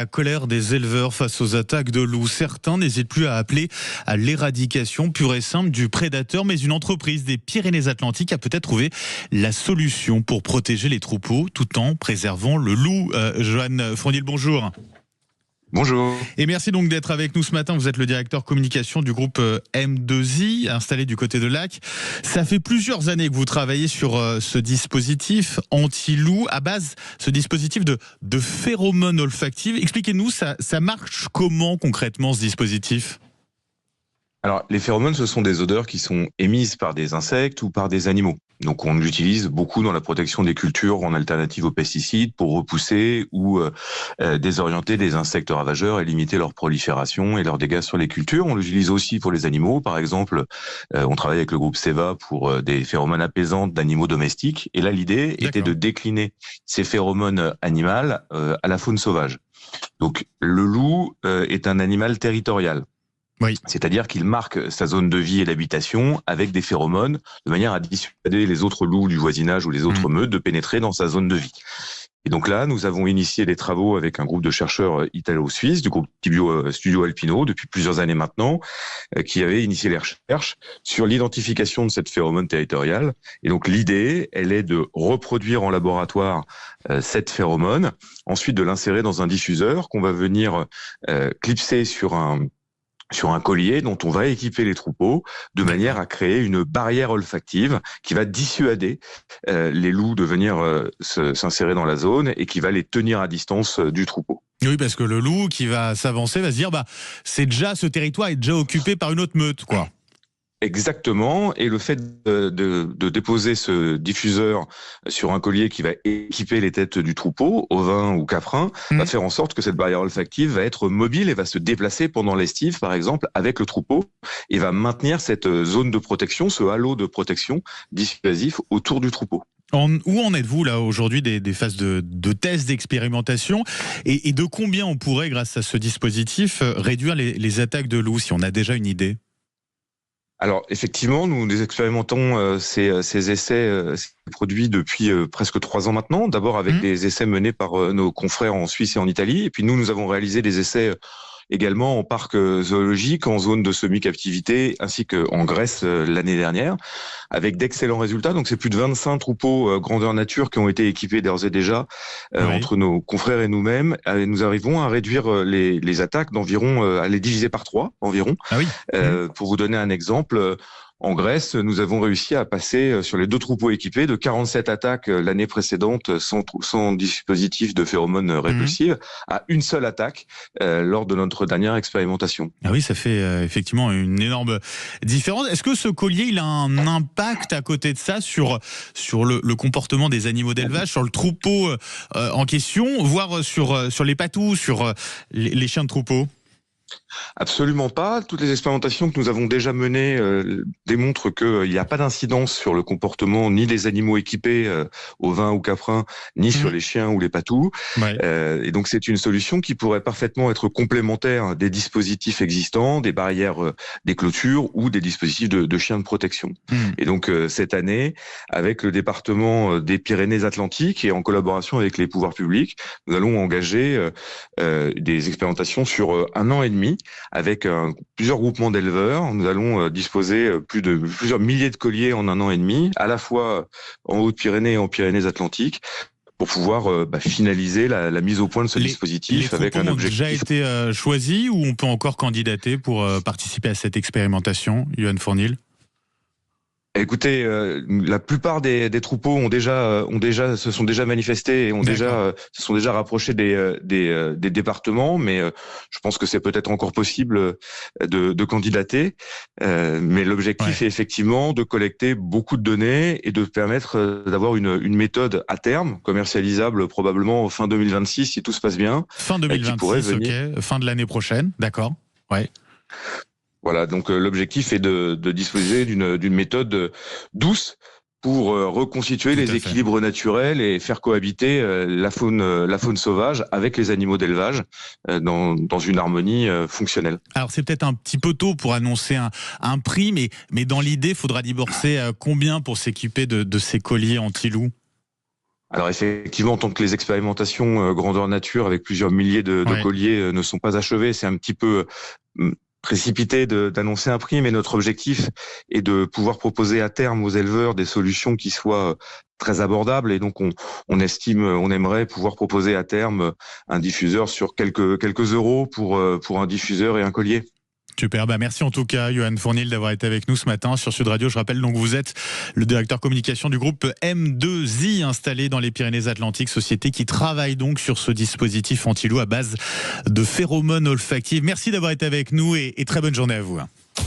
La colère des éleveurs face aux attaques de loups. Certains n'hésitent plus à appeler à l'éradication pure et simple du prédateur, mais une entreprise des Pyrénées-Atlantiques a peut-être trouvé la solution pour protéger les troupeaux tout en préservant le loup. Johan Fournil, bonjour. Bonjour. Et merci donc d'être avec nous ce matin. Vous êtes le directeur communication du groupe M2I, installé du côté de Lac. Ça fait plusieurs années que vous travaillez sur ce dispositif anti-loup, à base, ce dispositif de phéromones olfactives. Expliquez-nous, ça marche comment concrètement ce dispositif ? Alors, les phéromones, ce sont des odeurs qui sont émises par des insectes ou par des animaux. Donc, on l'utilise beaucoup dans la protection des cultures en alternative aux pesticides pour repousser ou désorienter des insectes ravageurs et limiter leur prolifération et leurs dégâts sur les cultures. On l'utilise aussi pour les animaux. Par exemple, on travaille avec le groupe Seva pour des phéromones apaisantes d'animaux domestiques. Et là, l'idée était de décliner ces phéromones animales à la faune sauvage. Donc, le loup est un animal territorial. Oui. C'est-à-dire qu'il marque sa zone de vie et d'habitation avec des phéromones de manière à dissuader les autres loups du voisinage ou les autres meutes de pénétrer dans sa zone de vie. Et donc là, nous avons initié des travaux avec un groupe de chercheurs italo-suisses du groupe Studio Alpino depuis plusieurs années maintenant, qui avait initié les recherches sur l'identification de cette phéromone territoriale. Et donc l'idée, elle est de reproduire en laboratoire cette phéromone, ensuite de l'insérer dans un diffuseur qu'on va venir clipser sur un collier dont on va équiper les troupeaux de manière à créer une barrière olfactive qui va dissuader les loups de venir s'insérer dans la zone et qui va les tenir à distance du troupeau. Oui, parce que le loup qui va s'avancer va se dire ce territoire est déjà occupé par une autre meute, quoi. Exactement, et le fait de déposer ce diffuseur sur un collier qui va équiper les têtes du troupeau, ovin ou caprin, va faire en sorte que cette barrière olfactive va être mobile et va se déplacer pendant l'estive, par exemple, avec le troupeau, et va maintenir cette zone de protection, ce halo de protection dissuasif autour du troupeau. Où en êtes-vous là aujourd'hui des phases de tests, d'expérimentation, et de combien on pourrait, grâce à ce dispositif, réduire les attaques de loups, si on a déjà une idée ? Alors effectivement, nous expérimentons ces essais ces produits depuis presque 3 ans maintenant. D'abord avec des essais menés par nos confrères en Suisse et en Italie. Et puis nous avons réalisé des essais également en parc zoologique, en zone de semi-captivité, ainsi qu'en Grèce l'année dernière, avec d'excellents résultats. Donc c'est plus de 25 troupeaux grandeur nature qui ont été équipés d'ores et déjà entre nos confrères et nous-mêmes. Nous arrivons à réduire les attaques d'environ, à les diviser par 3 environ. Ah oui. Pour vous donner un exemple, en Grèce, nous avons réussi à passer sur les 2 troupeaux équipés de 47 attaques l'année précédente sans dispositif de phéromones répulsives à une seule attaque lors de notre dernière expérimentation. Ah oui, ça fait effectivement une énorme différence. Est-ce que ce collier, il a un impact à côté de ça sur le comportement des animaux d'élevage, sur le troupeau en question, voire sur les patous, sur les chiens de troupeau ? Absolument pas. Toutes les expérimentations que nous avons déjà menées démontrent qu'il n'y a pas d'incidence sur le comportement ni des animaux équipés ovins ou caprins, ni sur les chiens ou les patous. Ouais. Et donc c'est une solution qui pourrait parfaitement être complémentaire des dispositifs existants, des barrières, des clôtures ou des dispositifs de chiens de protection. Et donc cette année, avec le département des Pyrénées-Atlantiques et en collaboration avec les pouvoirs publics, nous allons engager des expérimentations sur 1 an et demi avec plusieurs groupements d'éleveurs. Nous allons disposer plusieurs milliers de colliers en 1 an et demi, à la fois en Haute-Pyrénées et en Pyrénées-Atlantiques, pour pouvoir finaliser la mise au point de ce dispositif avec un objectif. Les troupeaux ont déjà été choisis ou on peut encore candidater pour participer à cette expérimentation, Johan Fournil ? Écoutez, la plupart des troupeaux se sont déjà manifestés et se sont déjà rapprochés des départements, mais je pense que c'est peut-être encore possible de candidater. Mais l'objectif est effectivement de collecter beaucoup de données et de permettre d'avoir une méthode à terme commercialisable probablement fin 2026 si tout se passe bien. Fin 2026, ok, fin de l'année prochaine, d'accord. Ouais. Voilà, donc l'objectif est de disposer d'une méthode douce pour reconstituer les équilibres naturels et faire cohabiter la faune sauvage avec les animaux d'élevage dans une harmonie fonctionnelle. Alors c'est peut-être un petit peu tôt pour annoncer un prix, mais dans l'idée, il faudra débourser combien pour s'équiper de ces colliers anti-loup ? Alors effectivement, tant que les expérimentations grandeur nature avec plusieurs milliers de colliers ne sont pas achevées, c'est un petit peu précipité d'annoncer un prix, mais notre objectif est de pouvoir proposer à terme aux éleveurs des solutions qui soient très abordables, et donc on aimerait pouvoir proposer à terme un diffuseur sur quelques euros pour un diffuseur et un collier. Super, merci en tout cas Johan Fournil d'avoir été avec nous ce matin sur Sud Radio. Je rappelle donc vous êtes le directeur communication du groupe M2I installé dans les Pyrénées-Atlantiques, société qui travaille donc sur ce dispositif anti-loup à base de phéromones olfactifs. Merci d'avoir été avec nous et très bonne journée à vous.